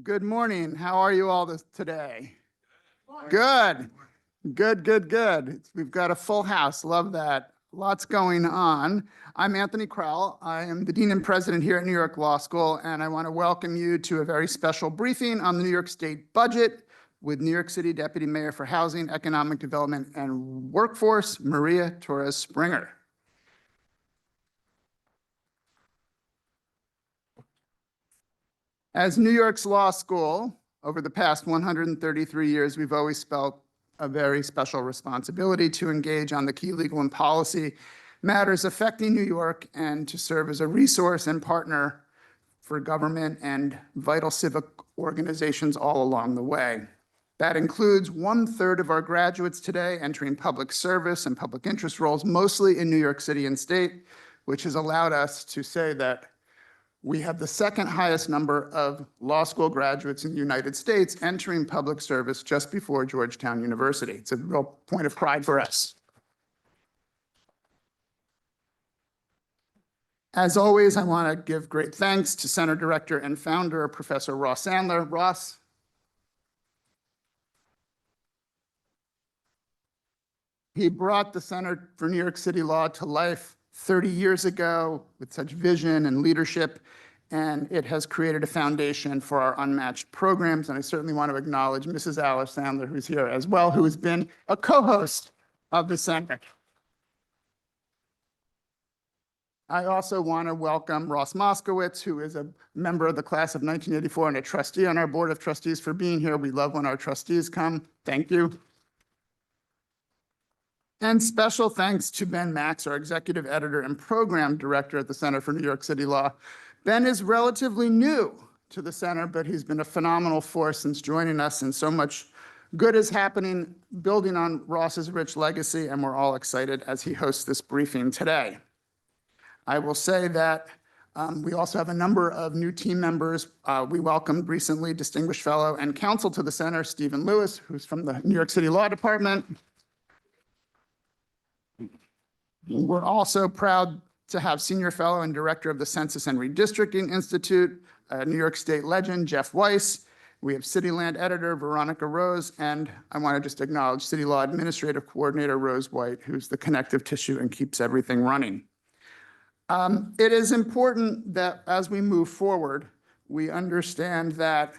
Good morning. How are you all today? Good. Good. We've got a full house. Love that. Lots going on. I'm Anthony Crowell. I am the Dean and President here at New York Law School, and I want to welcome you to a very special briefing on the New York State budget with New York City Deputy Mayor for Housing, Economic Development, and Workforce, Maria Torres-Springer. As New York's law school, over the past 133 years, we've always felt a very special responsibility to engage on the key legal and policy matters affecting New York and to serve as a resource and partner for government and vital civic organizations all along the way. That includes 1/3 of our graduates today entering public service and public interest roles, mostly in New York City and state, which has allowed us to say that we have the second highest number of law school graduates in the United States entering public service just before Georgetown University. It's a real point of pride for us. As always, I want to give great thanks to Center Director and Founder, Professor Ross Sandler. Ross. He brought the Center for New York City Law to life 30 years ago with such vision and leadership, and it has created a foundation for our unmatched programs. And I certainly want to acknowledge Mrs. Alice Sandler, who's here as well, who has been a co-host of the Center. I also want to welcome Ross Moskowitz, who is a member of the class of 1984 and a trustee on our Board of Trustees, for being here. We love when our trustees come. Thank you. And special thanks to Ben Max, our executive editor and program director at the Center for New York City Law. Ben is relatively new to the center, but he's been a phenomenal force since joining us, and so much good is happening, building on Ross's rich legacy, and we're all excited as he hosts this briefing today. I will say that we also have a number of new team members. We welcomed recently Distinguished Fellow and Counsel to the Center, Stephen Lewis, who's from the New York City Law Department. We're also proud to have Senior Fellow and Director of the Census and Redistricting Institute, New York State legend, Jeff Weiss. We have City Land Editor, Veronica Rose, and I want to just acknowledge City Law Administrative Coordinator, Rose White, who's the connective tissue and keeps everything running. It is important that as we move forward, we understand that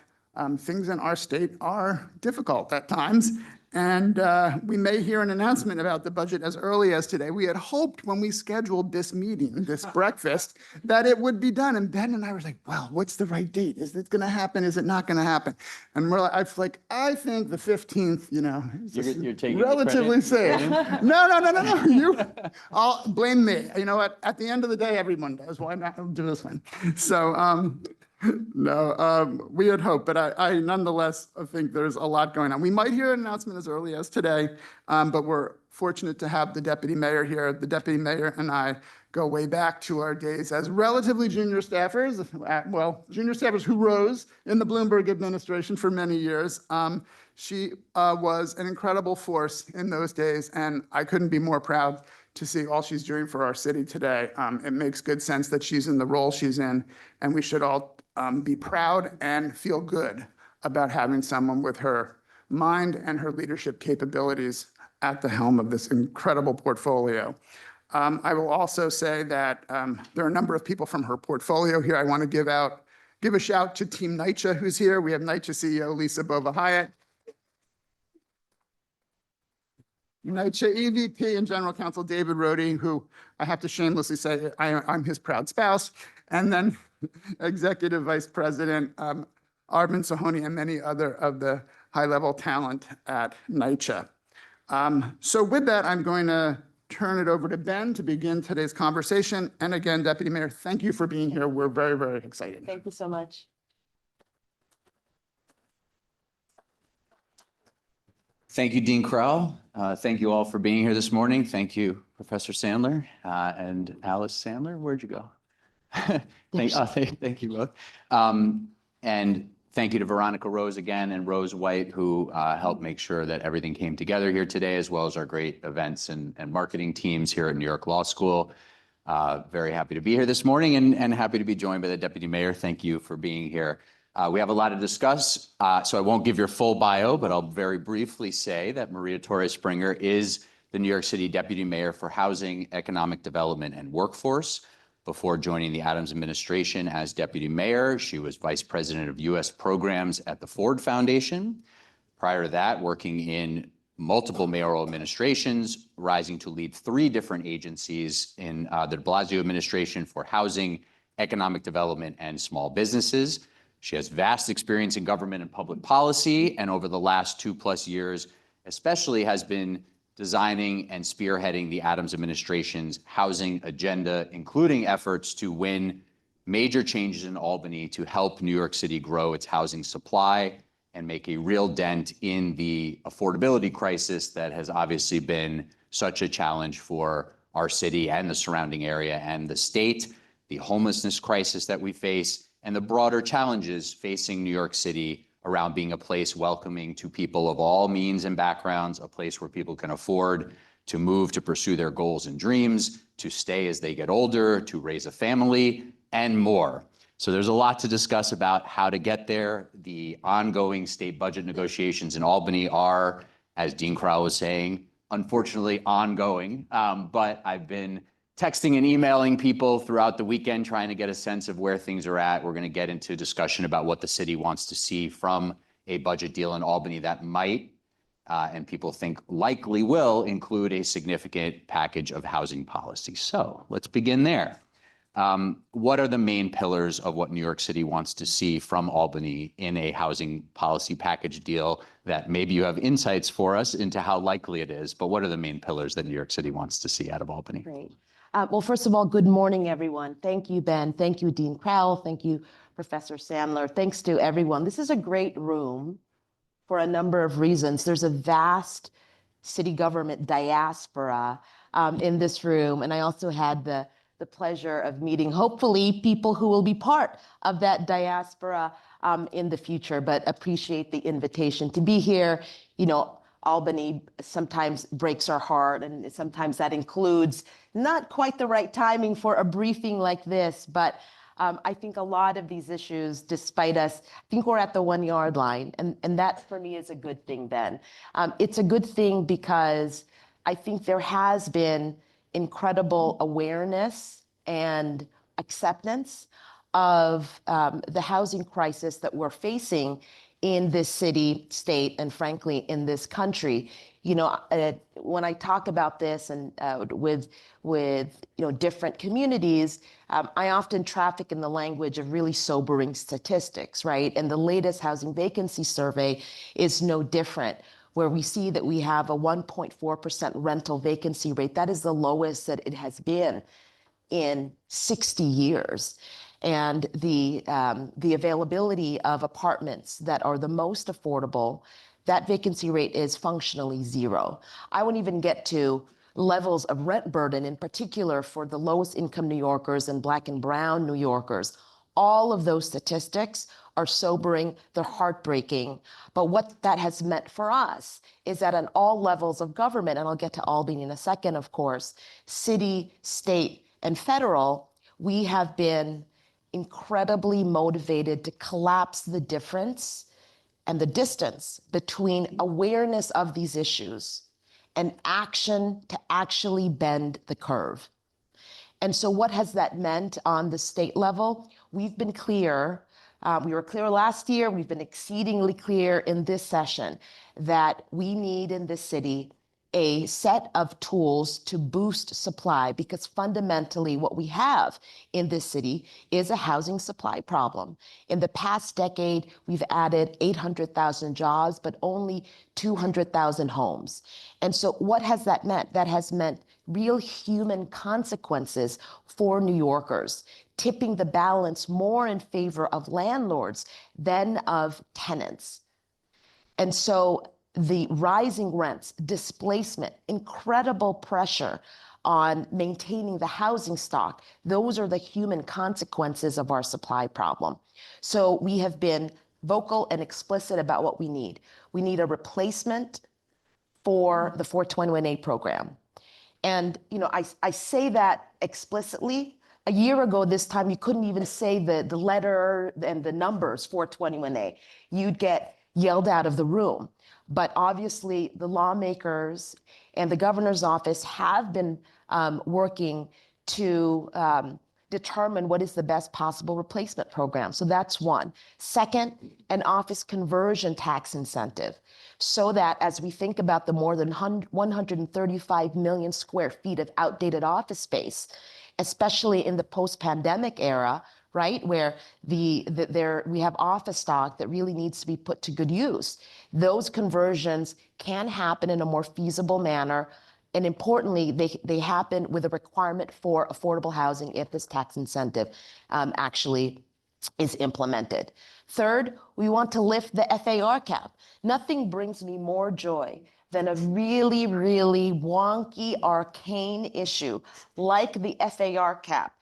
things in our state are difficult at times. And we may hear an announcement about the budget as early as today. We had hoped when we scheduled this meeting, this breakfast, that it would be done. And Ben and I were like, well, what's the right date? Is it going to happen? Is it not going to happen? And we're like, I think the 15th, You're taking relatively safe. No. You all blame me. You know what? At the end of the day, everyone does. Why not do this one? So, no, we had hoped, but I nonetheless think there's a lot going on. We might hear an announcement as early as today, but we're fortunate to have the deputy mayor here. The deputy mayor and I go way back to our days as relatively junior staffers, junior staffers who rose in the Bloomberg administration for many years. She was an incredible force in those days, and I couldn't be more proud to see all she's doing for our city today. It makes good sense that she's in the role she's in, and we should all be proud and feel good about having someone with her mind and her leadership capabilities at the helm of this incredible portfolio. I will also say that there are a number of people from her portfolio here. I want to give a shout to Team Nicha, who's here. We have Nicha CEO Lisa Bova-Hyatt, Nicha EVP and General Counsel David Rohde, who I have to shamelessly say I'm his proud spouse, and then Executive Vice President Arvind Sohoni and many other of the high-level talent at Nicha. So with that, I'm going to turn it over to Ben to begin today's conversation. And again, Deputy Mayor, thank you for being here. We're very, very excited. Thank you so much. Thank you, Dean Crowell. Thank you all for being here this morning. Thank you, Professor Sandler and Alice Sandler. Where'd you go? Thank you both. And thank you to Veronica Rose again and Rose White, who helped make sure that everything came together here today, as well as our great events and marketing teams here at New York Law School. Very happy to be here this morning and happy to be joined by the Deputy Mayor. Thank you for being here. We have a lot to discuss, so I won't give your full bio, but I'll very briefly say that Maria Torres-Springer is the New York City Deputy Mayor for Housing, Economic Development, and Workforce. Before joining the Adams administration as Deputy Mayor, she was Vice President of U.S. Programs at the Ford Foundation. Prior to that, working in multiple mayoral administrations, rising to lead 3 different agencies in the de Blasio administration for housing, economic development, and small businesses. She has vast experience in government and public policy, and over the last 2+ years, especially has been designing and spearheading the Adams administration's housing agenda, including efforts to win major changes in Albany to help New York City grow its housing supply and make a real dent in the affordability crisis that has obviously been such a challenge for our city and the surrounding area and the state, the homelessness crisis that we face, and the broader challenges facing New York City around being a place welcoming to people of all means and backgrounds, a place where people can afford to move to pursue their goals and dreams, to stay as they get older, to raise a family, and more. So there's a lot to discuss about how to get there. The ongoing state budget negotiations in Albany are, as Dean Crowell was saying, unfortunately ongoing, but I've been texting and emailing people throughout the weekend trying to get a sense of where things are at. We're going to get into discussion about what the city wants to see from a budget deal in Albany that might, and people think likely will, include a significant package of housing policy. So let's begin there. What are the main pillars of what New York City wants to see from Albany in a housing policy package deal that maybe you have insights for us into how likely it is, but what are the main pillars that New York City wants to see out of Albany? Great. Well, first of all, good morning, everyone. Thank you, Ben. Thank you, Dean Crowell. Thank you, Professor Sandler. Thanks to everyone. This is a great room for a number of reasons. There's a vast city government diaspora in this room, and I also had the pleasure of meeting, hopefully, people who will be part of that diaspora in the future, but appreciate the invitation to be here. You know, Albany sometimes breaks our heart, and sometimes that includes not quite the right timing for a briefing like this, but I think a lot of these issues, despite us, I think we're at the 1-yard line, and that for me is a good thing, Ben. It's a good thing because I think there has been incredible awareness and acceptance of the housing crisis that we're facing in this city, state, and frankly, in this country. You know, when I talk about this and with different communities, I often traffic in the language of really sobering statistics, right? And the latest housing vacancy survey is no different, where we see that we have a 1.4% rental vacancy rate. That is the lowest that it has been in 60 years. And the availability of apartments that are the most affordable, that vacancy rate is functionally 0. I won't even get to levels of rent burden, in particular for the lowest income New Yorkers and Black and brown New Yorkers. All of those statistics are sobering, they're heartbreaking. But what that has meant for us is that on all levels of government, and I'll get to Albany in a second, of course, city, state, and federal, we have been incredibly motivated to collapse the difference and the distance between awareness of these issues and action to actually bend the curve. And so what has that meant on the state level? We've been clear, we were clear last year, we've been exceedingly clear in this session that we need in this city a set of tools to boost supply, because fundamentally what we have in this city is a housing supply problem. In the past decade, we've added 800,000 jobs, but only 200,000 homes. And so what has that meant? That has meant real human consequences for New Yorkers, tipping the balance more in favor of landlords than of tenants. And so the rising rents, displacement, incredible pressure on maintaining the housing stock, those are the human consequences of our supply problem. So we have been vocal and explicit about what we need. We need a replacement for the 421A program. And I say that explicitly A year ago, this time, you couldn't even say the letter and the numbers 421A. You'd get yelled out of the room. But obviously, the lawmakers and the governor's office have been working to determine what is the best possible replacement program. So that's one. Second, an office conversion tax incentive, so that as we think about the more than 135 million square feet of outdated office space, especially in the post-pandemic era, right, where we have office stock that really needs to be put to good use. Those conversions can happen in a more feasible manner. And importantly, they happen with a requirement for affordable housing if this tax incentive actually is implemented. Third, we want to lift the FAR cap. Nothing brings me more joy than a really, really wonky, arcane issue like the FAR cap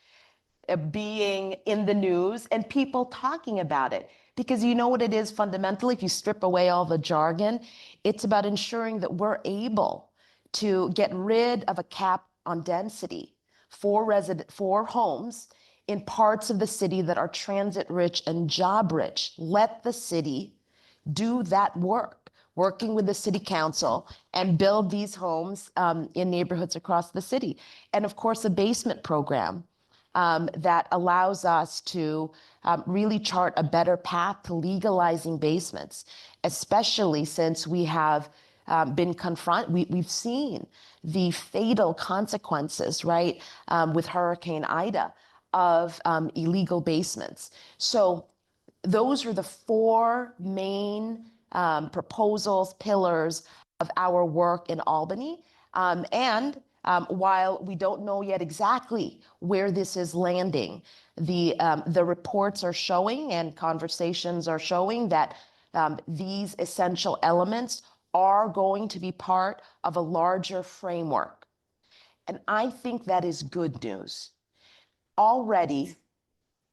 being in the news and people talking about it. Because you know what it is fundamentally, if you strip away all the jargon, it's about ensuring that we're able to get rid of a cap on density for homes in parts of the city that are transit rich and job rich. Let the city do that work, working with the city council, and build these homes in neighborhoods across the city. And of course, a basement program that allows us to really chart a better path to legalizing basements, especially since we have we've seen the fatal consequences, right, with Hurricane Ida of illegal basements. So those are the four main proposals, pillars of our work in Albany. While we don't know yet exactly where this is landing, the reports are showing and conversations are showing that these essential elements are going to be part of a larger framework. And I think that is good news. Already,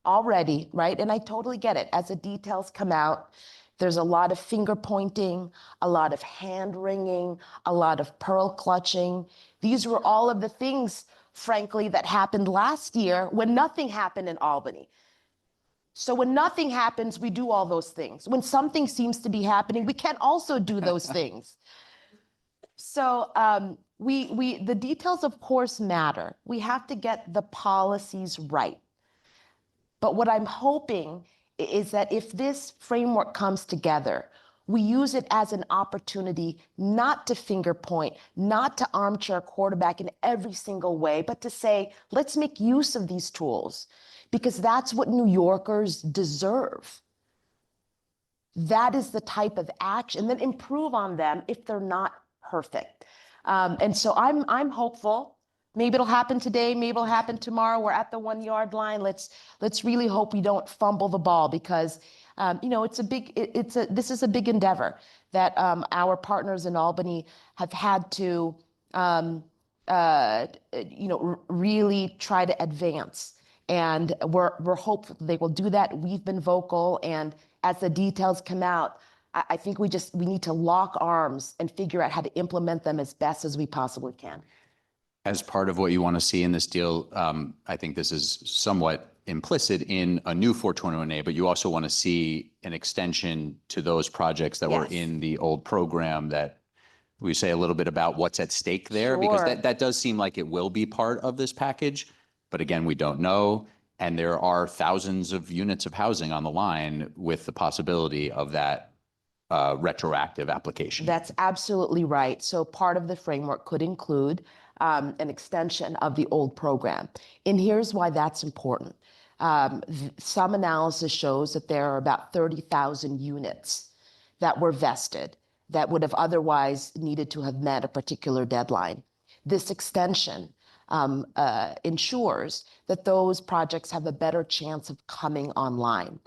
right? And I totally get it. As the details come out, there's a lot of finger pointing, a lot of hand wringing, a lot of pearl clutching. These were all of the things, frankly, that happened last year when nothing happened in Albany. So when nothing happens, we do all those things. When something seems to be happening, we can also do those things. So the details, of course, matter. We have to get the policies right. But what I'm hoping is that if this framework comes together, we use it as an opportunity not to finger point, not to armchair quarterback in every single way, but to say, let's make use of these tools, because that's what New Yorkers deserve. That is the type of action, then improve on them if they're not perfect. And so I'm hopeful. Maybe it'll happen today, maybe it'll happen tomorrow. We're at the 1 yard line. Let's really hope we don't fumble the ball, because this is a big endeavor that our partners in Albany have had to really try to advance. And we're hopeful they will do that. We've been vocal, and as the details come out, I think we need to lock arms and figure out how to implement them as best as we possibly can. As part of what you want to see in this deal, I think this is somewhat implicit in a new 421A, but you also want to see an extension to those projects that were in the old program. That we say a little bit about what's at stake there, because that does seem like it will be part of this package. But again, we don't know. And there are thousands of units of housing on the line with the possibility of that retroactive application. That's absolutely right. So part of the framework could include an extension of the old program. And here's why that's important. Some analysis shows that there are about 30,000 units that were vested that would have otherwise needed to have met a particular deadline. This extension ensures that those projects have a better chance of coming online.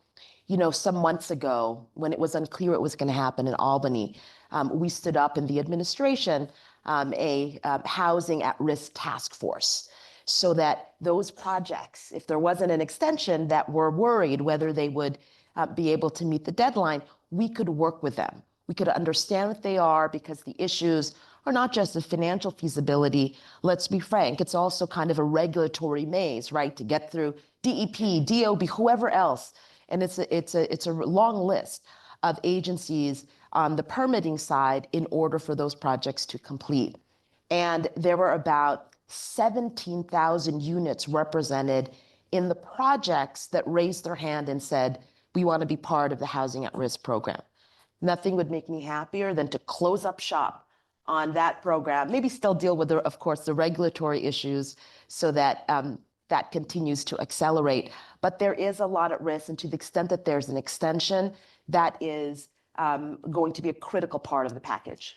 You know, some months ago, when it was unclear what was going to happen in Albany, we stood up in the administration a housing at-risk task force, so that those projects, if there wasn't an extension that were worried whether they would be able to meet the deadline, we could work with them. We could understand what they are, because the issues or not just the financial feasibility. Let's be frank, it's also kind of a regulatory maze, right? To get through DEP, DOB, whoever else. And it's a long list of agencies on the permitting side in order for those projects to complete. And there were about 17,000 units represented in the projects that raised their hand and said, we want to be part of the Housing at Risk program. Nothing would make me happier than to close up shop on that program, maybe still deal with, of course, the regulatory issues so that that continues to accelerate. But there is a lot at risk, and to the extent that there's an extension, that is going to be a critical part of the package.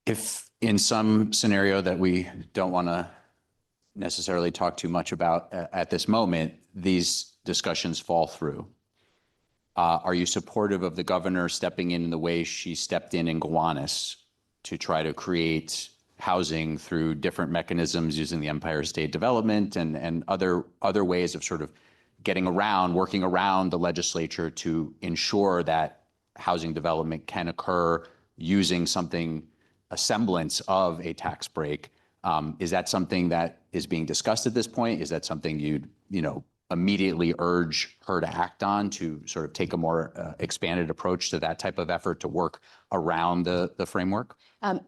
If in some scenario that we don't want to necessarily talk too much about at this moment, these discussions fall through, are you supportive of the governor stepping in the way she stepped in Gowanus to try to create housing through different mechanisms using the Empire State Development and other ways of sort of working around the legislature to ensure that housing development can occur using a semblance of a tax break? Is that something that is being discussed at this point? Is that something you'd, immediately urge her to act on, to sort of take a more expanded approach to that type of effort to work around the framework?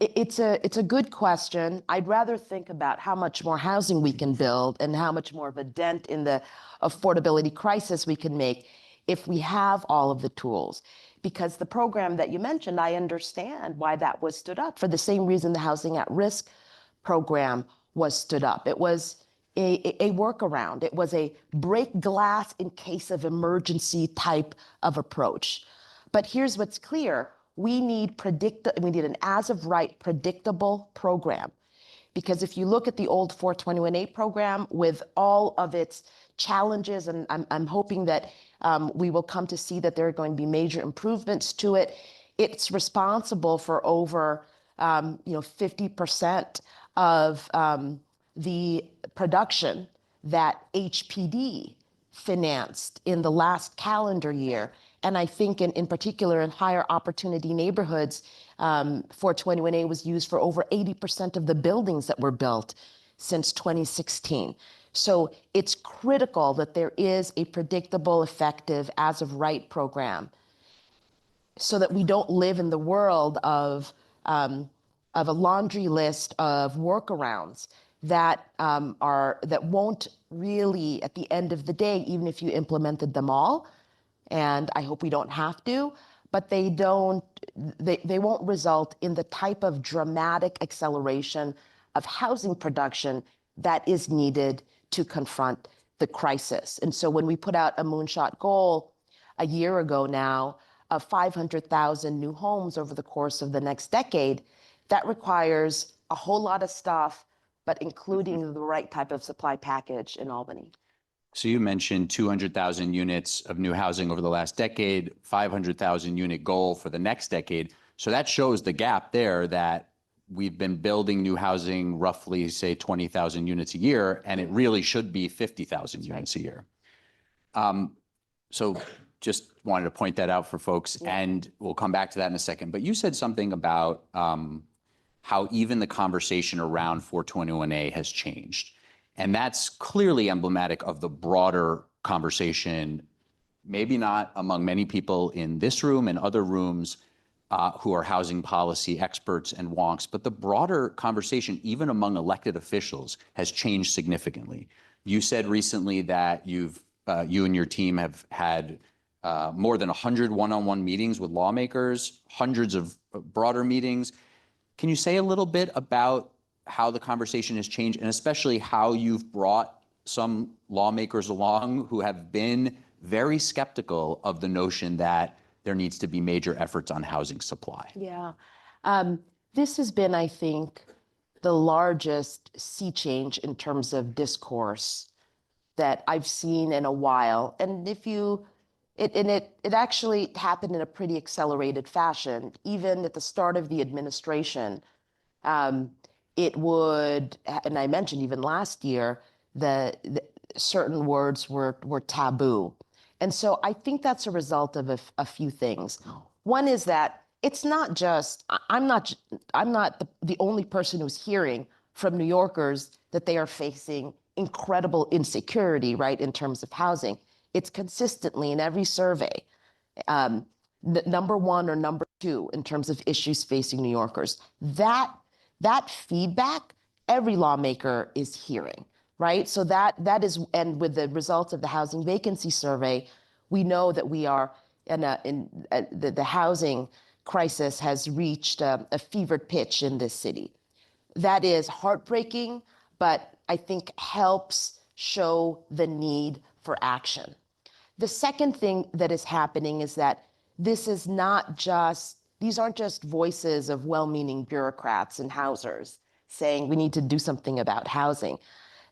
It's a good question. I'd rather think about how much more housing we can build and how much more of a dent in the affordability crisis we can make if we have all of the tools. Because the program that you mentioned, I understand why that was stood up, for the same reason the Housing at Risk program was stood up. It was a workaround. It was a break glass in case of emergency type of approach. But here's what's clear. We need an as of right predictable program. Because if you look at the old 421A program with all of its challenges, and I'm hoping that we will come to see that there are going to be major improvements to it, it's responsible for over 50% of the production that HPD financed in the last calendar year. And I think in particular in higher opportunity neighborhoods, 421A was used for over 80% of the buildings that were built since 2016. So it's critical that there is a predictable, effective, as of right program so that we don't live in the world of a laundry list of workarounds that won't really, at the end of the day, even if you implemented them all, and I hope we don't have to, but they won't result in the type of dramatic acceleration of housing production that is needed to confront the crisis. And so when we put out a moonshot goal a year ago now of 500,000 new homes over the course of the next decade, that requires a whole lot of stuff, but including the right type of supply package in Albany. So you mentioned 200,000 units of new housing over the last decade, 500,000 unit goal for the next decade. So that shows the gap there, that we've been building new housing roughly, say, 20,000 units a year, and it really should be 50,000 units a year. So just wanted to point that out for folks, and we'll come back to that in a second. But you said something about how even the conversation around 421A has changed. And that's clearly emblematic of the broader conversation, maybe not among many people in this room and other rooms who are housing policy experts and wonks, but the broader conversation, even among elected officials, has changed significantly. You said recently that you and your team have had more than 100 one-on-one meetings with lawmakers, hundreds of broader meetings. Can you say a little bit about how the conversation has changed, and especially how you've brought some lawmakers along who have been very skeptical of the notion that there needs to be major efforts on housing supply? Yeah. This has been, I think, the largest sea change in terms of discourse that I've seen in a while. And it actually happened in a pretty accelerated fashion. Even at the start of the administration, it would, and I mentioned even last year, the certain words were taboo. And so I think that's a result of a few things. One is that it's not just, I'm not the only person who's hearing from New Yorkers that they are facing incredible insecurity, right, in terms of housing. It's consistently in every survey, number one or number two in terms of issues facing New Yorkers. That feedback, every lawmaker is hearing, right? So that is, and with the results of the housing vacancy survey, we know that we are the housing crisis has reached a fevered pitch in this city. That is heartbreaking, but I think helps show the need for action. The second thing that is happening is that this is not just, these aren't just voices of well-meaning bureaucrats and housers saying we need to do something about housing.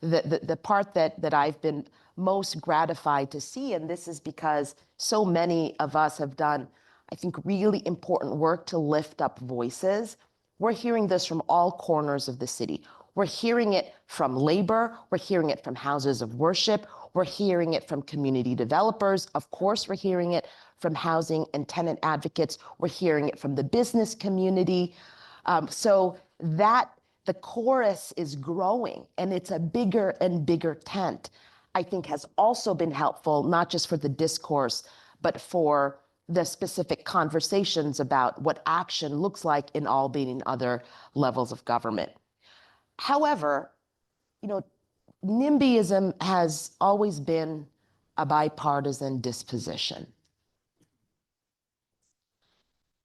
The part that I've been most gratified to see, and this is because so many of us have done, I think, really important work to lift up voices. We're hearing this from all corners of the city. We're hearing it from labor. We're hearing it from houses of worship. We're hearing it from community developers. Of course, we're hearing it from housing and tenant advocates. We're hearing it from the business community. So that the chorus is growing, and it's a bigger and bigger tent, I think has also been helpful, not just for the discourse, but for the specific conversations about what action looks like in Albany and other levels of government. However, NIMBYism has always been a bipartisan disposition.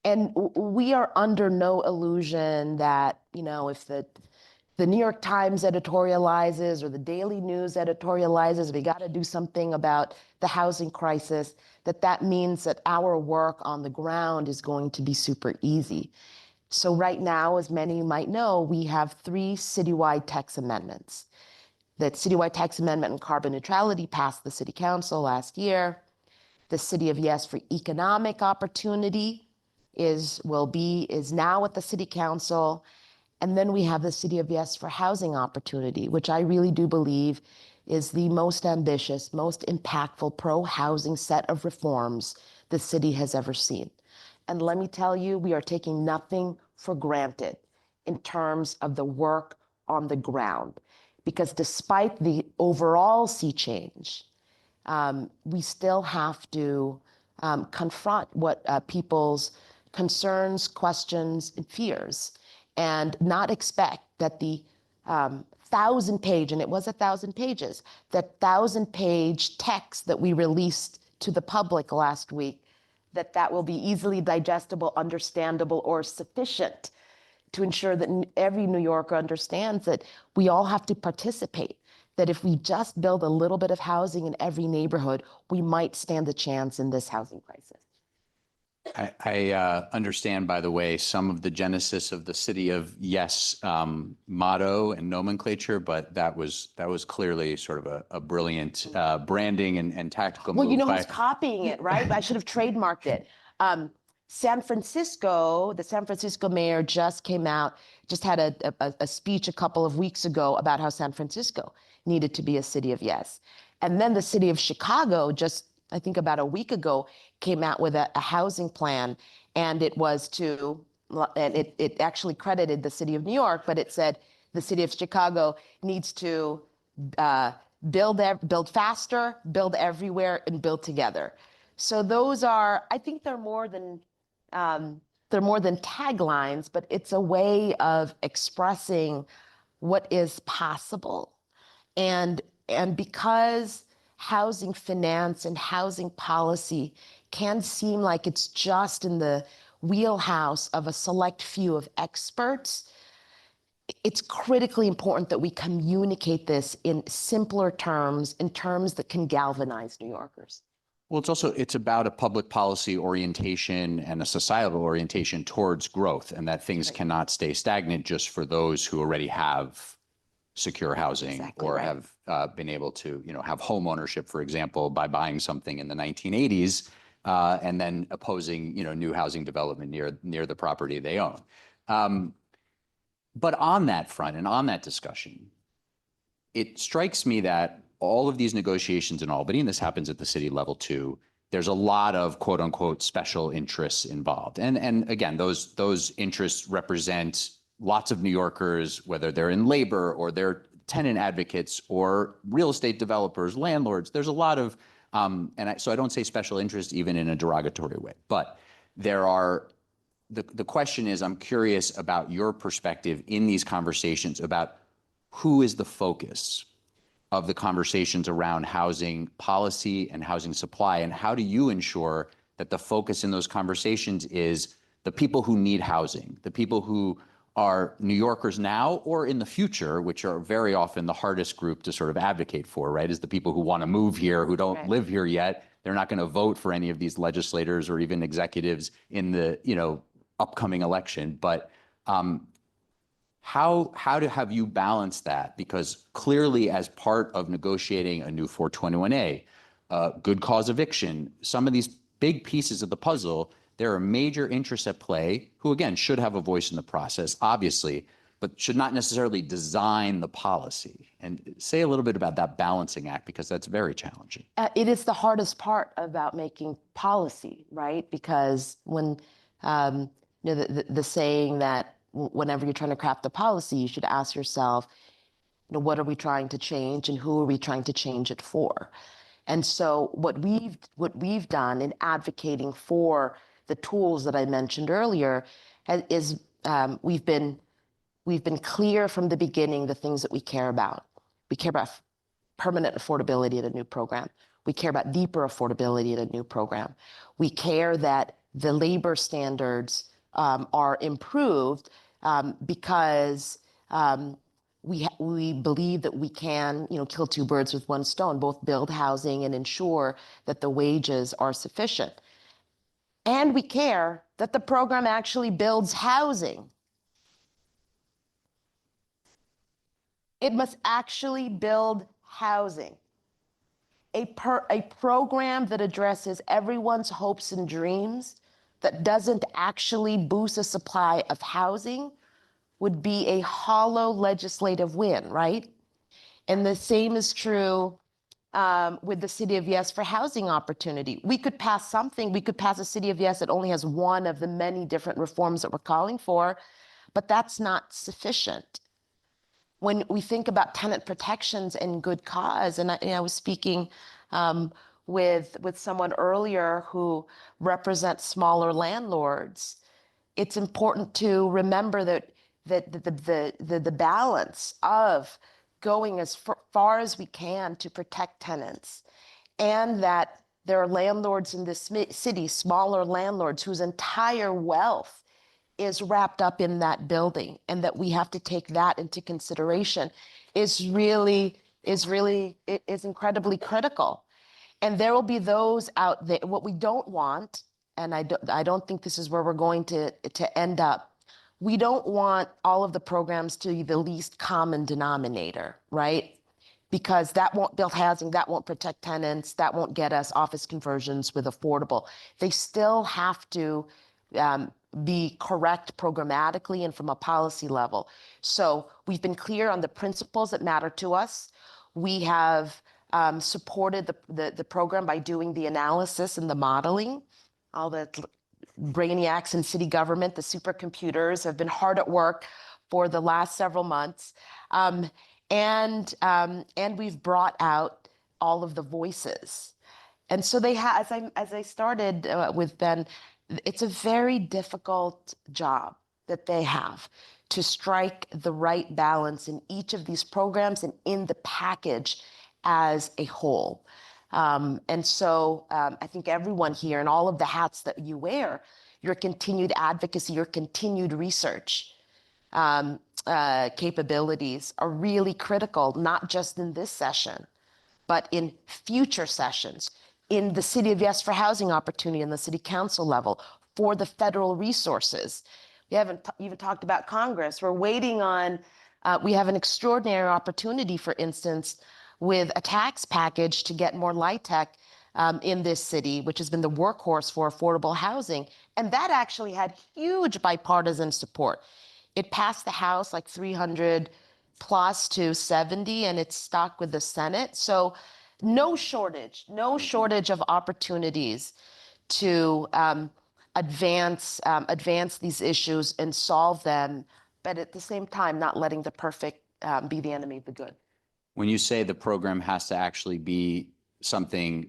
And we are under no illusion that, if the New York Times editorializes or the Daily News editorializes, we got to do something about the housing crisis, that means that our work on the ground is going to be super easy. So right now, as many of you might know, we have 3 citywide tax amendments. That citywide tax amendment on carbon neutrality passed the city council last year. The City of Yes for Economic Opportunity is now at the city council. And then we have the City of Yes for Housing Opportunity, which I really do believe is the most ambitious, most impactful pro-housing set of reforms the city has ever seen. And let me tell you, we are taking nothing for granted in terms of the work on the ground, because despite the overall sea change, we still have to confront what people's concerns, questions, and fears, and not expect that the 1,000-page, and it was 1,000 pages, that 1,000-page text that we released to the public last week, that will be easily digestible, understandable, or sufficient to ensure that every New Yorker understands that we all have to participate, that if we just build a little bit of housing in every neighborhood, we might stand a chance in this housing crisis. I understand, by the way, some of the genesis of the City of Yes motto and nomenclature, but that was clearly sort of a brilliant branding and tactical move. Well, who's copying it, right? I should have trademarked it. San Francisco, the San Francisco mayor just had a speech a couple of weeks ago about how San Francisco needed to be a city of yes. And then the city of Chicago just, I think about a week ago, came out with a housing plan, and it actually credited the city of New York, but it said the city of Chicago needs to build faster, build everywhere, and build together. So those are, I think they're more than taglines, but it's a way of expressing what is possible. And because housing finance and housing policy can seem like it's just in the wheelhouse of a select few of experts, it's critically important that we communicate this in simpler terms, in terms that can galvanize New Yorkers. Well, it's about a public policy orientation and a societal orientation towards growth, and that things cannot stay stagnant just for those who already have secure housing or have been able to, have home ownership, for example, by buying something in the 1980s and then opposing, new housing development near the property they own. But on that front and on that discussion, it strikes me that all of these negotiations in Albany, and this happens at the city level too, there's a lot of quote unquote special interests involved. And again, those interests represent lots of New Yorkers, whether they're in labor or they're tenant advocates or real estate developers, landlords. There's a lot of, so I don't say special interest even in a derogatory way, but there are, the question is, I'm curious about your perspective in these conversations about who is the focus of the conversations around housing policy and housing supply, and how do you ensure that the focus in those conversations is the people who need housing, the people who are New Yorkers now or in the future, which are very often the hardest group to sort of advocate for, right? Is the people who want to move here, who don't live here yet. They're not going to vote for any of these legislators or even executives in the upcoming election. But how have you balanced that? Because clearly, as part of negotiating a new 421A, good cause eviction, some of these big pieces of the puzzle, there are major interests at play who, again, should have a voice in the process, obviously, but should not necessarily design the policy. And say a little bit about that balancing act, because that's very challenging. It is the hardest part about making policy, right? Because when, the saying that whenever you're trying to craft a policy, you should ask yourself, what are we trying to change and who are we trying to change it for? And so what we've done in advocating for the tools that I mentioned earlier is we've been clear from the beginning the things that we care about. We care about permanent affordability in a new program. We care about deeper affordability in a new program. We care that the labor standards are improved because we believe that we can, kill two birds with one stone, both build housing and ensure that the wages are sufficient. And we care that the program actually builds housing. It must actually build housing. A program that addresses everyone's hopes and dreams, that doesn't actually boost the supply of housing, would be a hollow legislative win, right? And the same is true with the City of Yes for housing opportunity. We could pass a City of Yes that only has one of the many different reforms that we're calling for, but that's not sufficient. When we think about tenant protections and good cause, and I was speaking with someone earlier who represents smaller landlords, it's important to remember that the balance of going as far as we can to protect tenants, and that there are landlords in this city, smaller landlords whose entire wealth is wrapped up in that building, and that we have to take that into consideration is incredibly critical. And there will be those out there. What we don't want, and I don't think this is where we're going to end up. We don't want all of the programs to be the least common denominator, right? Because that won't build housing, that won't protect tenants, that won't get us office conversions with affordable. They still have to be correct programmatically and from a policy level. So we've been clear on the principles that matter to us. We have supported the program by doing the analysis and the modeling. All the brainiacs in city government, the supercomputers, have been hard at work for the last several months. And we've brought out all of the voices. And so they have, as I started with Ben, it's a very difficult job that they have to strike the right balance in each of these programs and in the package as a whole. And so I think everyone here and all of the hats that you wear, your continued advocacy, your continued research capabilities are really critical, not just in this session, but in future sessions, in the City of Yes for housing opportunity and the city council level, for the federal resources. We haven't even talked about Congress. We're waiting on, we have an extraordinary opportunity, for instance, with a tax package to get more LIHTC in this city, which has been the workhorse for affordable housing. And that actually had huge bipartisan support. It passed the House like 300 plus to 70, and it's stuck with the Senate. So no shortage of opportunities to advance these issues and solve them, but at the same time, not letting the perfect be the enemy of the good. When you say the program has to actually be something,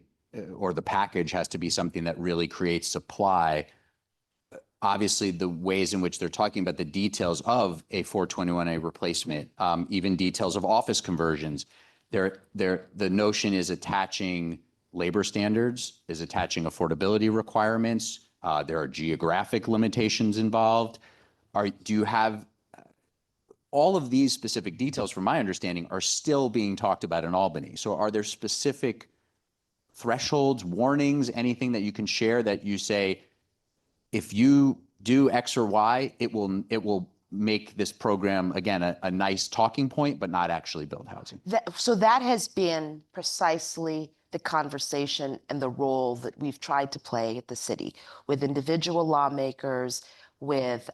or the package has to be something that really creates supply, obviously the ways in which they're talking about the details of a 421A replacement, even details of office conversions, the notion is attaching labor standards, is attaching affordability requirements. There are geographic limitations involved. Do you have all of these specific details, from my understanding, are still being talked about in Albany? So are there specific thresholds, warnings, anything that you can share that you say, if you do X or Y, it will make this program, again, a nice talking point, but not actually build housing? So that has been precisely the conversation and the role that we've tried to play at the city with individual lawmakers, with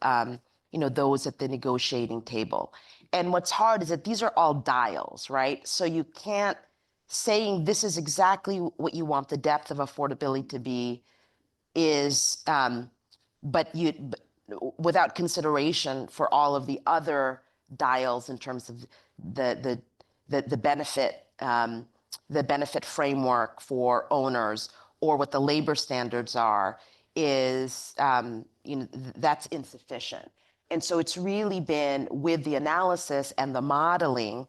those at the negotiating table. And what's hard is that these are all dials, right? So you can't saying this is exactly what you want the depth of affordability to be is, but without consideration for all of the other dials in terms of the benefit framework for owners, or what the labor standards are, is that's insufficient. And so it's really been with the analysis and the modeling,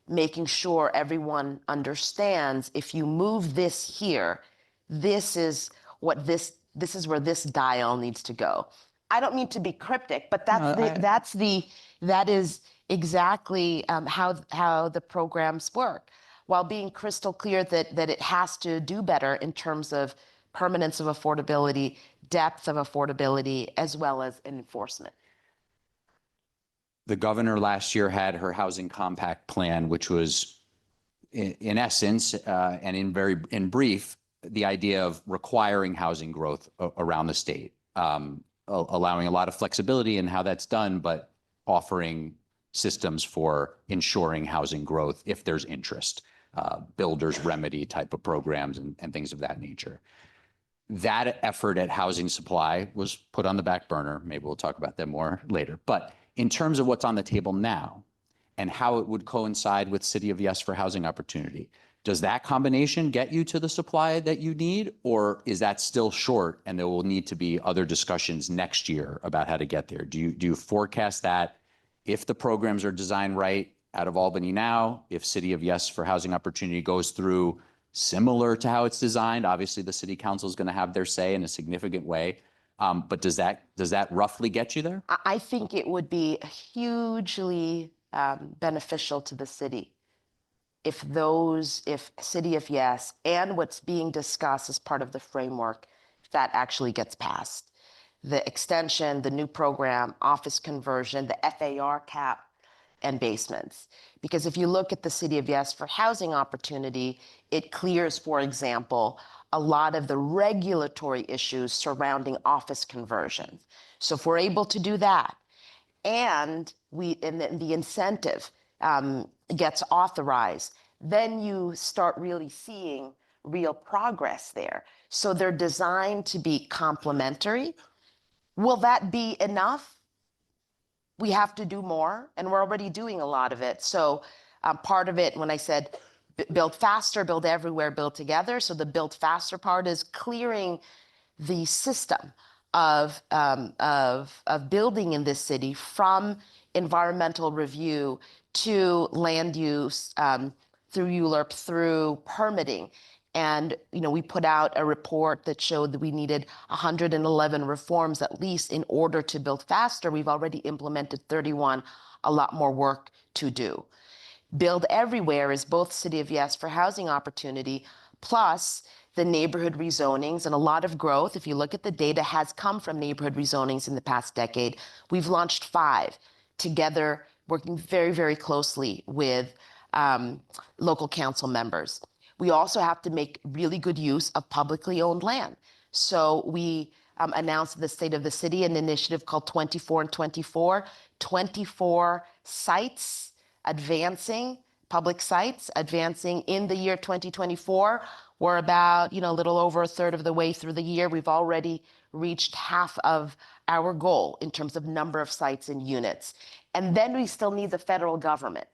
making sure everyone understands, if you move this here, this is where this dial needs to go. I don't mean to be cryptic, but that is exactly how the programs work, while being crystal clear that it has to do better in terms of permanence of affordability, depth of affordability, as well as enforcement. The governor last year had her housing compact plan, which was in essence, and in brief, the idea of requiring housing growth around the state, allowing a lot of flexibility in how that's done, but offering systems for ensuring housing growth if there's interest, builder's remedy type of programs and things of that nature. That effort at housing supply was put on the back burner. Maybe we'll talk about that more later. But in terms of what's on the table now and how it would coincide with City of Yes for housing opportunity, does that combination get you to the supply that you need, or is that still short and there will need to be other discussions next year about how to get there? Do you forecast that if the programs are designed right out of Albany now, if City of Yes for housing opportunity goes through similar to how it's designed? Obviously, the city council is going to have their say in a significant way. But does that roughly get you there? I think it would be hugely beneficial to the city if City of Yes and what's being discussed as part of the framework, if that actually gets passed. The extension, the new program, office conversion, the FAR cap, and basements. Because if you look at the City of Yes for housing opportunity, it clears, for example, a lot of the regulatory issues surrounding office conversions. So if we're able to do that, and the incentive gets authorized, then you start really seeing real progress there. So they're designed to be complementary. Will that be enough? We have to do more, and we're already doing a lot of it. So part of it, when I said build faster, build everywhere, build together. So the build faster part is clearing the system of building in this city, from environmental review to land use, through ULURP, through permitting. And we put out a report that showed that we needed 111 reforms at least in order to build faster. We've already implemented 31, a lot more work to do. Build everywhere is both City of Yes for housing opportunity, plus the neighborhood rezonings, and a lot of growth, if you look at the data, has come from neighborhood rezonings in the past decade. We've launched 5 together, working very, very closely with local council members. We also have to make really good use of publicly owned land. So we announced the State of the City an initiative called 24 and 24, 24 sites advancing public sites advancing in the year 2024. We're about, a little over a third of the way through the year. We've already reached half of our goal in terms of number of sites and units. And then we still need the federal government.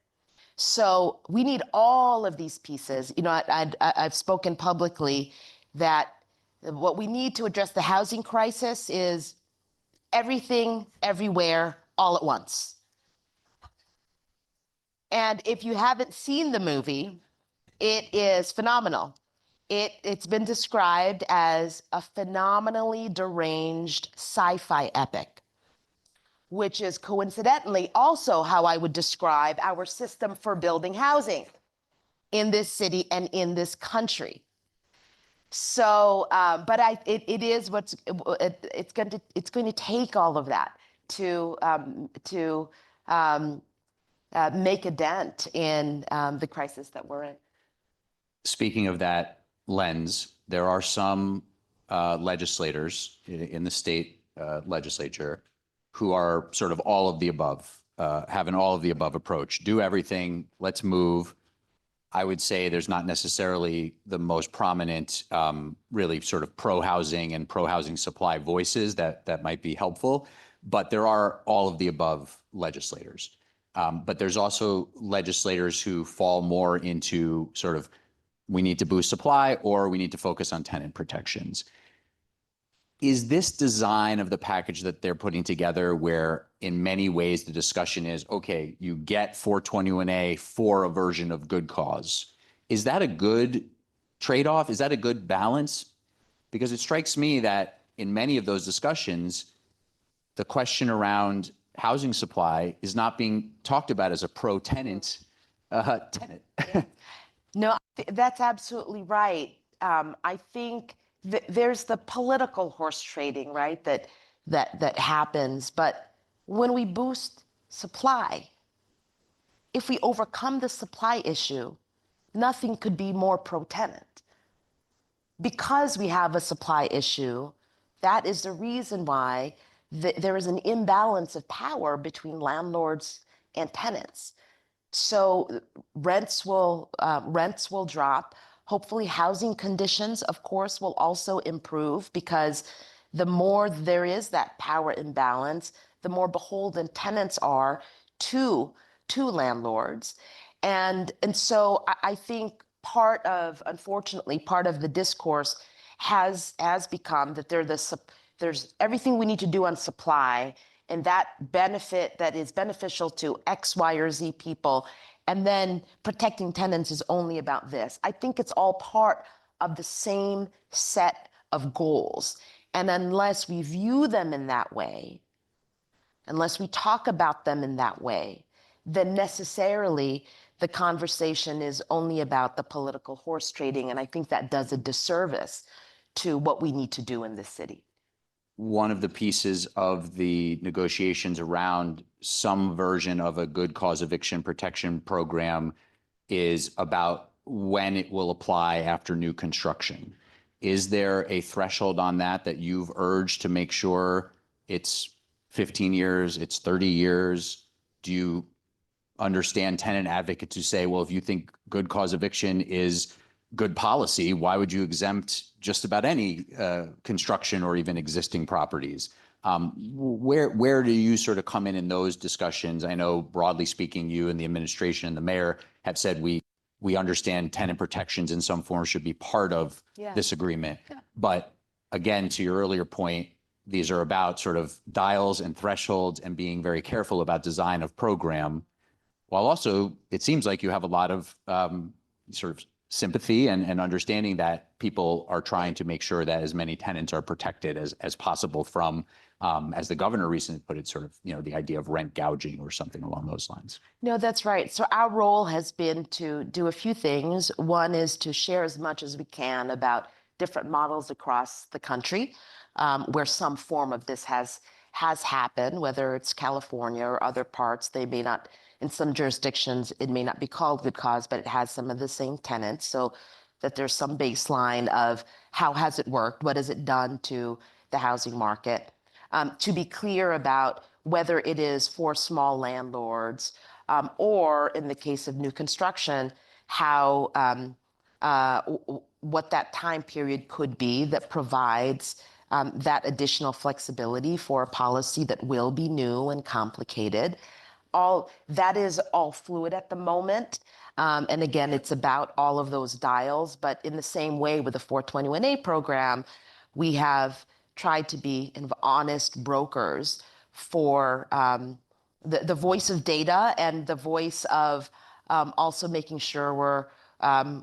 So we need all of these pieces. I've spoken publicly that what we need to address the housing crisis is everything, everywhere, all at once. And if you haven't seen the movie, it is phenomenal. It's been described as a phenomenally deranged sci-fi epic, which is coincidentally also how I would describe our system for building housing in this city and in this country. So, but it's going to take all of that to make a dent in the crisis that we're in. Speaking of that lens, there are some legislators in the state legislature who are sort of all of the above, have an all of the above approach. Do everything, let's move. I would say there's not necessarily the most prominent, really sort of pro-housing and pro-housing supply voices that might be helpful, but there are all of the above legislators. But there's also legislators who fall more into sort of, we need to boost supply or we need to focus on tenant protections. Is this design of the package that they're putting together where in many ways the discussion is, okay, you get 421A for a version of good cause. Is that a good trade-off? Is that a good balance? Because it strikes me that in many of those discussions, the question around housing supply is not being talked about as a pro-tenant tenant. No, that's absolutely right. I think there's the political horse trading, right? That happens. But when we boost supply, if we overcome the supply issue, nothing could be more pro-tenant. Because we have a supply issue, that is the reason why there is an imbalance of power between landlords and tenants. So rents will drop. Hopefully housing conditions, of course, will also improve because the more there is that power imbalance, the more beholden tenants are to landlords. And so I think unfortunately, part of the discourse has become that there's everything we need to do on supply and that benefit that is beneficial to X, Y, or Z people. And then protecting tenants is only about this. I think it's all part of the same set of goals. And unless we view them in that way, unless we talk about them in that way, then necessarily the conversation is only about the political horse trading. And I think that does a disservice to what we need to do in this city. One of the pieces of the negotiations around some version of a good cause eviction protection program is about when it will apply after new construction. Is there a threshold on that you've urged to make sure it's 15 years, it's 30 years? Do you understand tenant advocates who say, well, if you think good cause eviction is good policy, why would you exempt just about any construction or even existing properties? Where do you sort of come in those discussions? I know broadly speaking, you and the administration and the mayor have said we understand tenant protections in some form should be part of this agreement. Yeah. But again, to your earlier point, these are about sort of dials and thresholds and being very careful about design of program, while also it seems like you have a lot of sort of sympathy and understanding that people are trying to make sure that as many tenants are protected as possible from, as the governor recently put it, sort of, the idea of rent gouging or something along those lines. No, that's right. So our role has been to do a few things. One is to share as much as we can about different models across the country where some form of this has happened, whether it's California or other parts. They may not, in some jurisdictions, it may not be called good cause, but it has some of the same tenants, so that there's some baseline of how has it worked, what has it done to the housing market. To be clear about whether it is for small landlords or in the case of new construction, how what that time period could be that provides that additional flexibility for a policy that will be new and complicated. All that is all fluid at the moment. And again, it's about all of those dials. But in the same way with the 421A program, we have tried to be kind of honest brokers for the voice of data and the voice of also making sure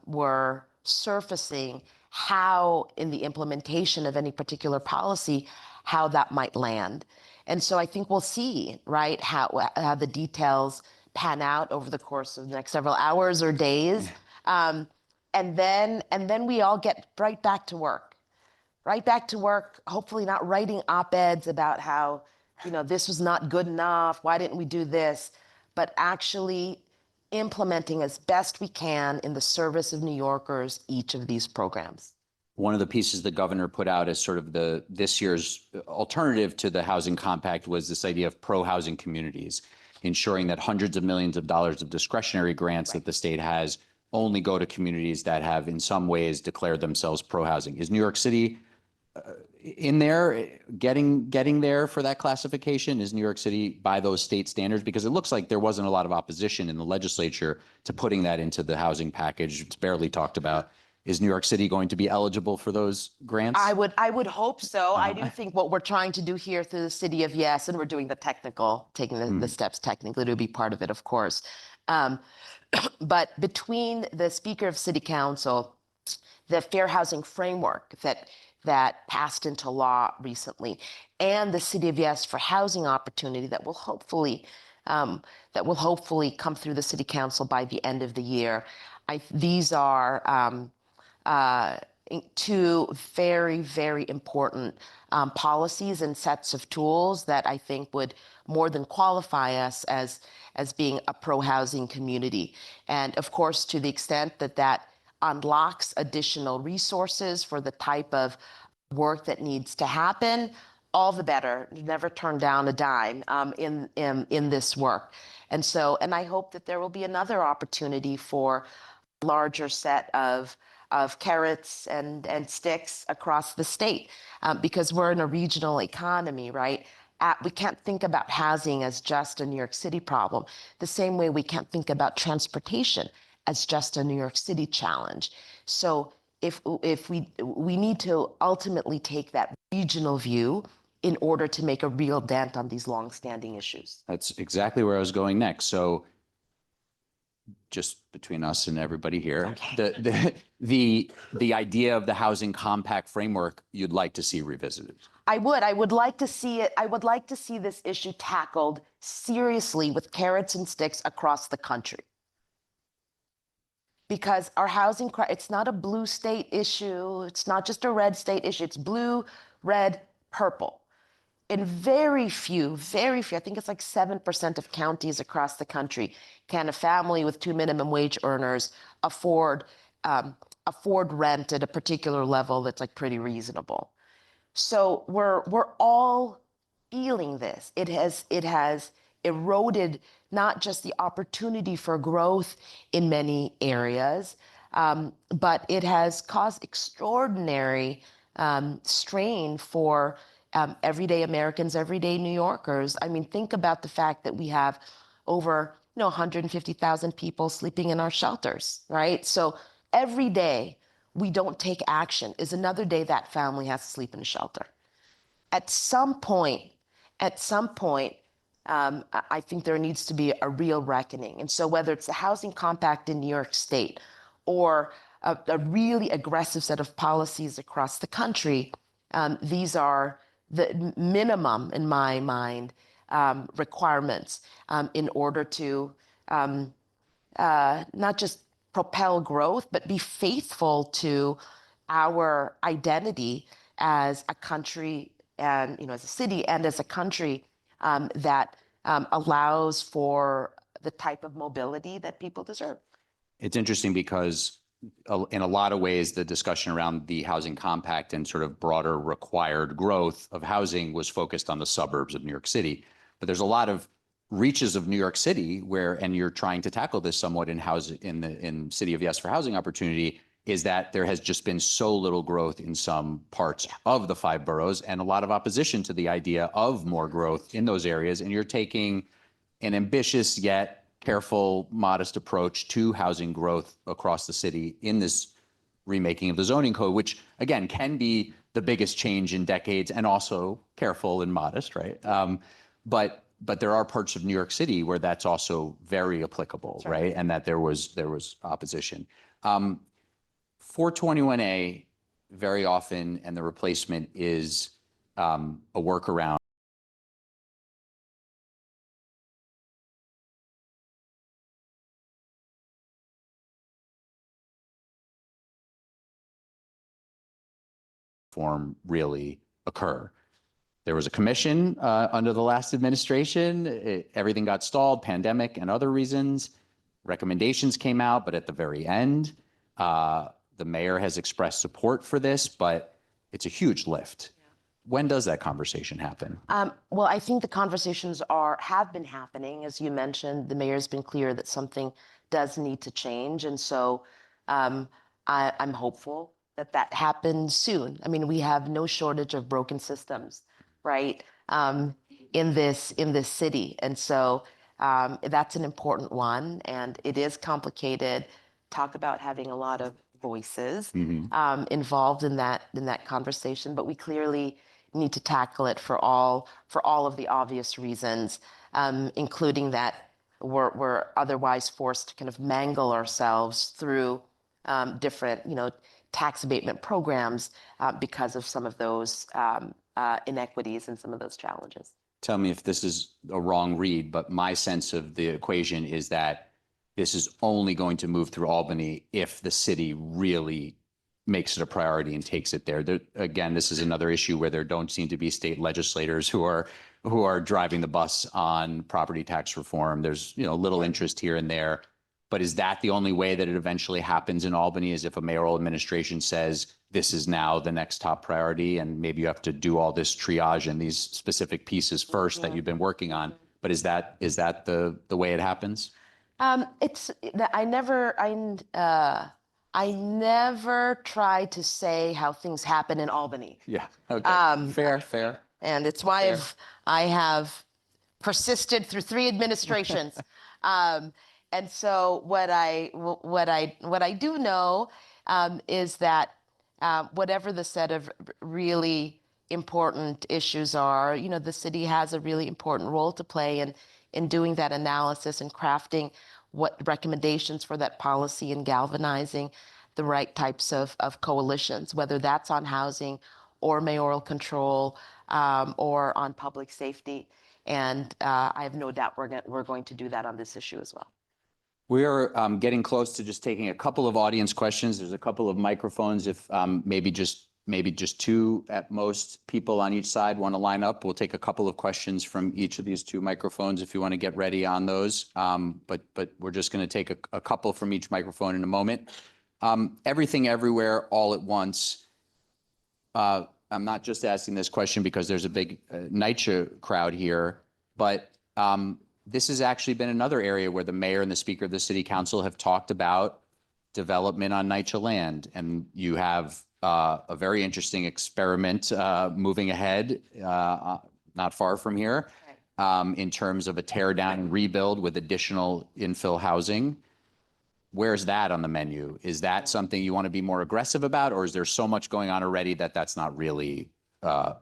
we're surfacing how in the implementation of any particular policy, how that might land. And so I think we'll see, right, how the details pan out over the course of the next several hours or days. And then we all get right back to work, hopefully not writing op-eds about how, this was not good enough. Why didn't we do this? But actually implementing as best we can in the service of New Yorkers each of these programs. One of the pieces the governor put out as sort of this year's alternative to the housing compact was this idea of pro-housing communities, ensuring that hundreds of millions of dollars of discretionary grants that the state has only go to communities that have in some ways declared themselves pro-housing. Is New York City in there, getting there for that classification? Is New York City by those state standards? Because it looks like there wasn't a lot of opposition in the legislature to putting that into the housing package. It's barely talked about. Is New York City going to be eligible for those grants? I would hope so. I do think what we're trying to do here through the City of Yes, and we're doing the technical, taking the steps technically to be part of it, of course. But between the Speaker of City Council, the Fair Housing Framework that passed into law recently, and the City of Yes for Housing Opportunity that will hopefully come through the City Council by the end of the year. These are two very, very important policies and sets of tools that I think would more than qualify us as being a pro-housing community. And of course, to the extent that unlocks additional resources for the type of work that needs to happen, all the better. Never turn down a dime in this work. And I hope that there will be another opportunity for a larger set of carrots and sticks across the state, because we're in a regional economy, right? We can't think about housing as just a New York City problem, the same way we can't think about transportation as just a New York City challenge. So if we need to ultimately take that regional view in order to make a real dent on these longstanding issues. That's exactly where I was going next. So just between us and everybody here, okay. the idea of the housing compact framework you'd like to see revisited. I would like to see it. I would like to see this issue tackled seriously with carrots and sticks across the country. Because our housing, it's not a blue state issue. It's not just a red state issue. It's blue, red, purple. In very few, I think it's like 7% of counties across the country can a family with 2 minimum wage earners afford rent at a particular level that's like pretty reasonable. So we're all feeling this. It has eroded not just the opportunity for growth in many areas, but it has caused extraordinary strain for everyday Americans, everyday New Yorkers. I mean, think about the fact that we have over 150,000 people sleeping in our shelters, right? So every day we don't take action is another day that family has to sleep in a shelter. At some point, I think there needs to be a real reckoning. And so whether it's the housing compact in New York State or a really aggressive set of policies across the country, these are the minimum, in my mind, requirements in order to not just propel growth, but be faithful to our identity as a country and, as a city and as a country that allows for the type of mobility that people deserve. It's interesting because in a lot of ways, the discussion around the housing compact and sort of broader required growth of housing was focused on the suburbs of New York City. But there's a lot of reaches of New York City, and you're trying to tackle this somewhat in City of Yes for Housing Opportunity, is that there has just been so little growth in some parts of the 5 boroughs and a lot of opposition to the idea of more growth in those areas. And you're taking an ambitious yet careful, modest approach to housing growth across the city in this remaking of the zoning code, which again can be the biggest change in decades and also careful and modest, right? But there are parts of New York City where that's also very applicable, right? And that there was opposition. 421A very often, and the replacement is a workaround form really occur. There was a commission under the last administration. Everything got stalled, pandemic and other reasons. Recommendations came out, but at the very end, the mayor has expressed support for this, but it's a huge lift. When does that conversation happen? Well, I think the conversations have been happening. As you mentioned, the mayor's been clear that something does need to change. And so I'm hopeful that that happens soon. I mean, we have no shortage of broken systems, right, in this city. And so that's an important one. And it is complicated. Talk about having a lot of voices involved in that conversation, but we clearly need to tackle it for all of the obvious reasons, including that we're otherwise forced to kind of mangle ourselves through different, tax abatement programs because of some of those inequities and some of those challenges. Tell me if this is a wrong read, but my sense of the equation is that this is only going to move through Albany if the city really makes it a priority and takes it there. Again, this is another issue where there don't seem to be state legislators who are driving the bus on property tax reform. There's little interest here and there, but is that the only way that it eventually happens in Albany? Is if a mayoral administration says this is now the next top priority, and maybe you have to do all this triage and these specific pieces first that you've been working on. But is that the way it happens? It's I never try to say how things happen in Albany. Yeah. Okay. Fair. And it's why I have persisted through 3 administrations. And so what I do know is that whatever the set of really important issues are, the city has a really important role to play in doing that analysis and crafting what recommendations for that policy and galvanizing the right types of coalitions, whether that's on housing or mayoral control or on public safety. And I have no doubt we're going to do that on this issue as well. We are getting close to just taking a couple of audience questions. There's a couple of microphones. If maybe just 2 at most people on each side want to line up, we'll take a couple of questions from each of these 2 microphones if you want to get ready on those. But we're just going to take a couple from each microphone in a moment. Everything, everywhere, all at once. I'm not just asking this question because there's a big Nicha crowd here, but this has actually been another area where the mayor and the speaker of the city council have talked about development on Nicha land. And you have a very interesting experiment moving ahead not far from here in terms of a tear down and rebuild with additional infill housing. Where's that on the menu? Is that something you want to be more aggressive about, or is there so much going on already that that's not really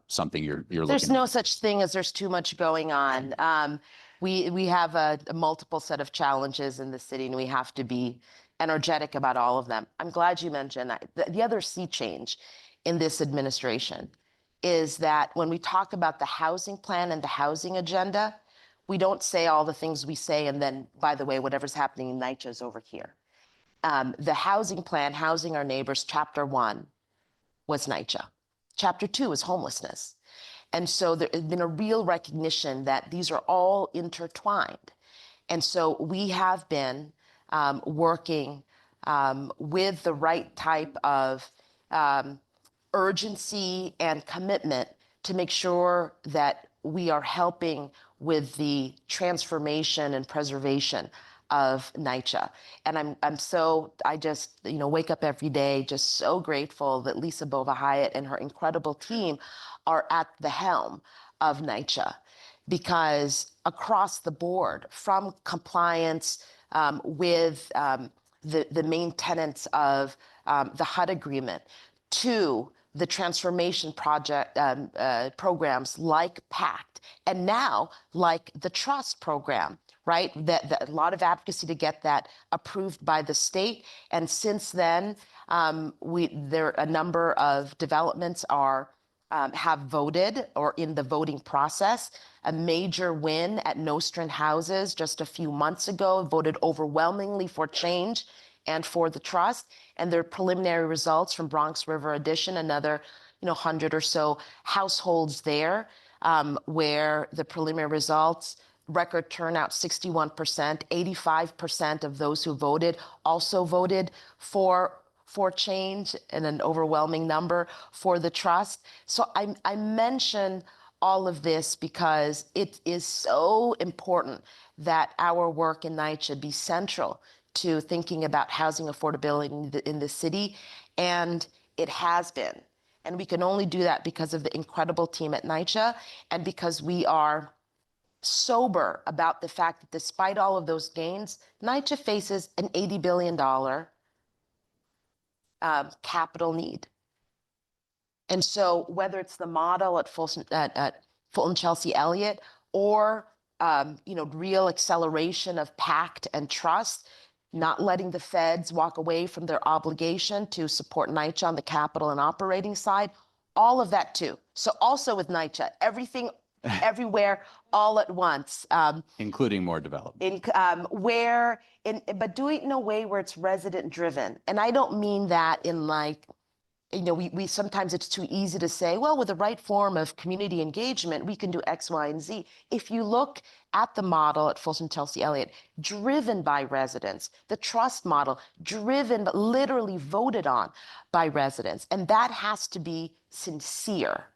something you're looking at? There's no such thing as there's too much going on. We have a multiple set of challenges in the city, and we have to be energetic about all of them. I'm glad you mentioned that. The other sea change in this administration is that when we talk about the housing plan and the housing agenda, we don't say all the things we say, and then, by the way, whatever's happening in Nicha is over here. The housing plan, Housing Our Neighbors, Chapter 1 was Nicha. Chapter 2 is homelessness. And so there has been a real recognition that these are all intertwined. And so we have been working with the right type of urgency and commitment to make sure that we are helping with the transformation and preservation of Nicha. And I just, wake up every day just so grateful that Lisa Bova-Hyatt and her incredible team are at the helm of Nicha, because across the board, from compliance with the main tenets of the HUD agreement to the transformation project programs like PACT, and now like the trust program, right? That a lot of advocacy to get that approved by the state. And since then, a number of developments have voted or in the voting process. A major win at Nostrand Houses just a few months ago, voted overwhelmingly for change and for the trust. And their preliminary results from Bronx River Addition, another 100 or so households there, where the preliminary results, record turnout 61%, 85% of those who voted also voted for change, and an overwhelming number for the trust. So I mention all of this because it is so important that our work in Nicha be central to thinking about housing affordability in the city, and it has been. And we can only do that because of the incredible team at Nicha, and because we are sober about the fact that despite all of those gains, Nicha faces an $80 billion capital need. And so whether it's the model at Fulton Chelsea Elliott, or real acceleration of PACT and trust, not letting the feds walk away from their obligation to support Nicha on the capital and operating side, all of that too. So also with Nicha, everything, everywhere, all at once. Including more development. But do it in a way where it's resident driven. And I don't mean that in we sometimes it's too easy to say, well, with the right form of community engagement, we can do X, Y, and Z. If you look at the model at Fulton Chelsea Elliott, driven by residents, the trust model, driven, but literally voted on by residents. And that has to be sincere.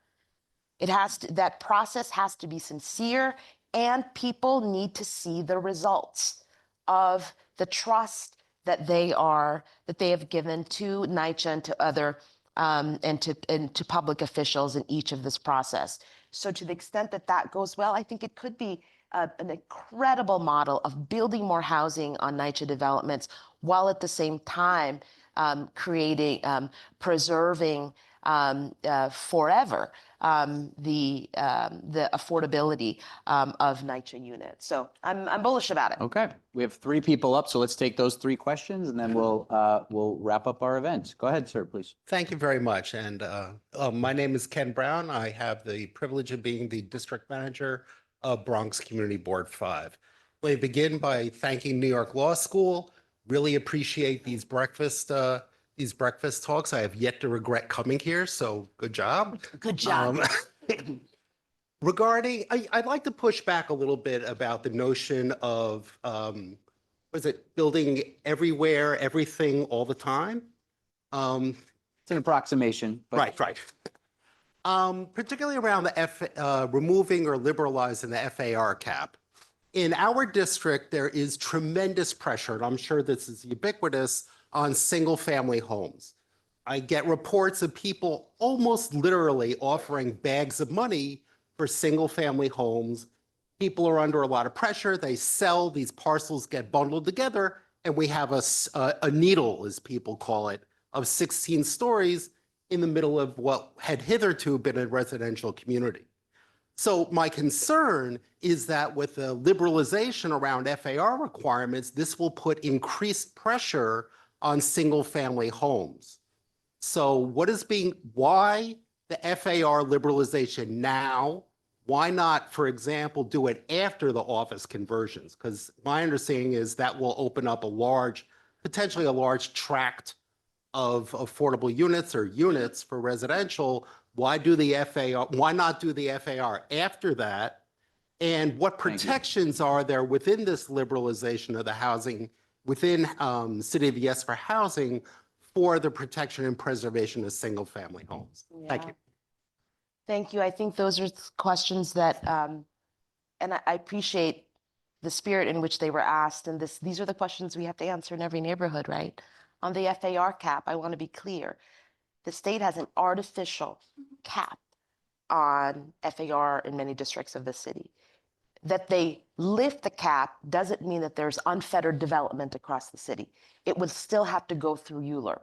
That process has to be sincere, and people need to see the results of the trust that they have given to Nicha and to other and to public officials in each of this process. So to the extent that that goes well, I think it could be an incredible model of building more housing on Nicha developments, while at the same time preserving forever the affordability of Nicha units. So I'm bullish about it. Okay, we have 3 people up, so let's take those 3 questions, and then we'll wrap up our event. Go ahead, sir, please. Thank you very much. And my name is Ken Brown. I have the privilege of being the district manager of Bronx Community Board 5. Let me begin by thanking New York Law School. Really appreciate these breakfast talks. I have yet to regret coming here, so good job. Good job. I'd like to push back a little bit about the notion of, building everywhere, everything, all the time? It's an approximation. But... Right. Particularly around removing or liberalizing the FAR cap. In our district, there is tremendous pressure, and I'm sure this is ubiquitous, on single-family homes. I get reports of people almost literally offering bags of money for single-family homes. People are under a lot of pressure. They sell, these parcels get bundled together, and we have a needle, as people call it, of 16 stories in the middle of what had hitherto been a residential community. So my concern is that with the liberalization around FAR requirements, this will put increased pressure on single-family homes. So why the FAR liberalization now? Why not, for example, do it after the office conversions? Because my understanding is that will open up potentially a large tract of affordable units or units for residential. Why not do the FAR after that? And what protections are there within this liberalization of the housing within City of Yes for housing for the protection and preservation of single-family homes? Yeah. Thank you. Thank you. I think those are questions that, and I appreciate the spirit in which they were asked. And these are the questions we have to answer in every neighborhood, right? On the FAR cap, I want to be clear. The state has an artificial cap on FAR in many districts of the city. That they lift the cap doesn't mean that there's unfettered development across the city. It would still have to go through ULURP.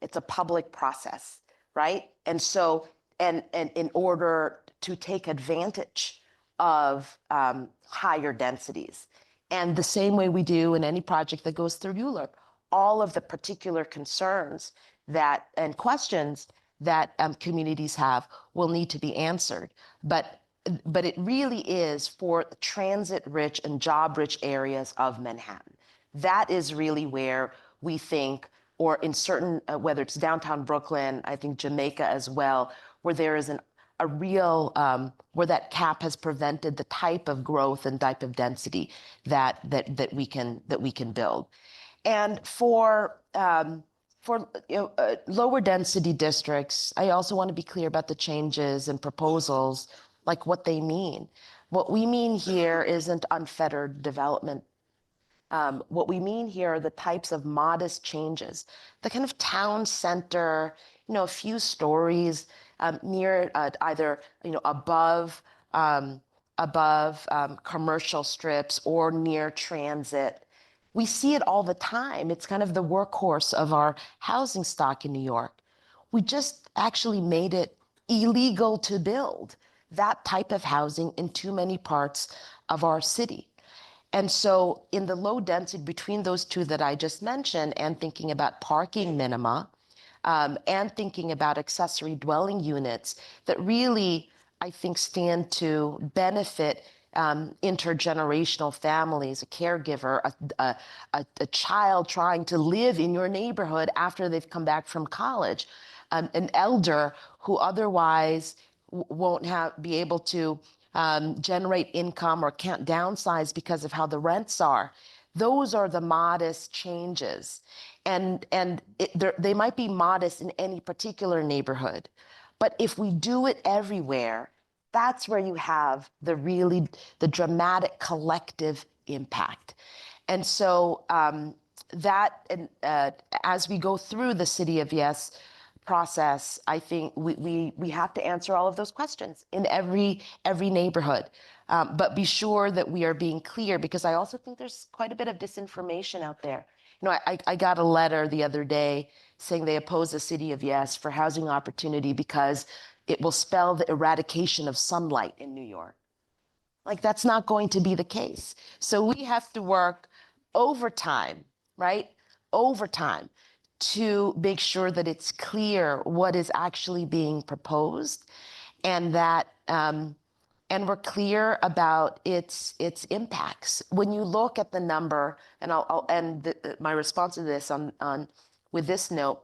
It's a public process, right? And so, and in order to take advantage of higher densities. And the same way we do in any project that goes through ULURP, all of the particular concerns that and questions that communities have will need to be answered. But it really is for transit-rich and job-rich areas of Manhattan. That is really where we think, or in certain, whether it's downtown Brooklyn, I think Jamaica as well, where there is a real, where that cap has prevented the type of growth and type of density that we can build. And for lower density districts, I also want to be clear about the changes and proposals, like what they mean. What we mean here isn't unfettered development. What we mean here are the types of modest changes, the kind of town center, a few stories near either above commercial strips or near transit. We see it all the time. It's kind of the workhorse of our housing stock in New York. We just actually made it illegal to build that type of housing in too many parts of our city. And so in the low density between those two that I just mentioned, and thinking about parking minima, and thinking about accessory dwelling units that really, I think, stand to benefit intergenerational families, a caregiver, a child trying to live in your neighborhood after they've come back from college, an elder who otherwise won't be able to generate income or can't downsize because of how the rents are. Those are the modest changes. And they might be modest in any particular neighborhood. But if we do it everywhere, that's where you have the dramatic collective impact. And so as we go through the City of Yes process, I think we have to answer all of those questions in every neighborhood. But be sure that we are being clear, because I also think there's quite a bit of disinformation out there. I got a letter the other day saying they oppose the City of Yes for housing opportunity because it will spell the eradication of sunlight in New York. Like, that's not going to be the case. So we have to work overtime, right? Overtime to make sure that it's clear what is actually being proposed, and that and we're clear about its impacts. When you look at the number, and I'll end my response to this with this note.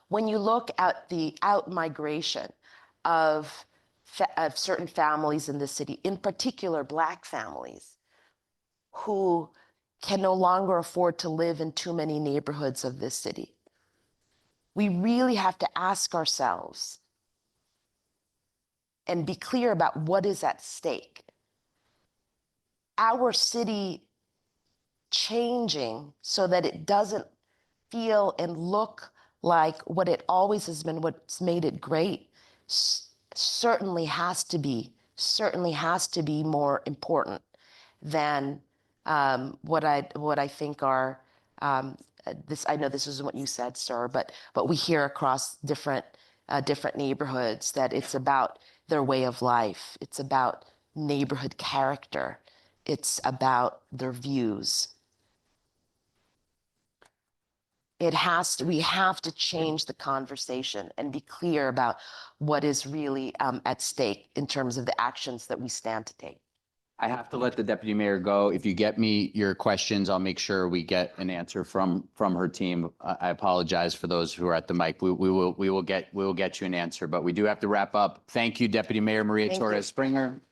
When you look at the out-migration of certain families in the city, in particular Black families, who can no longer afford to live in too many neighborhoods of this city, we really have to ask ourselves and be clear about what is at stake. Our city changing so that it doesn't feel and look like what it always has been, what's made it great, certainly has to be more important than what I think are this. I know this isn't what you said, sir, but we hear across different neighborhoods that it's about their way of life. It's about neighborhood character. It's about their views. We have to change the conversation and be clear about what is really at stake in terms of the actions that we stand to take. I have to let the deputy mayor go. If you get me your questions, I'll make sure we get an answer from her team. I apologize for those who are at the mic. We will get you an answer, but we do have to wrap up. Thank you, Deputy Mayor Maria Thank you. Torres-Springer.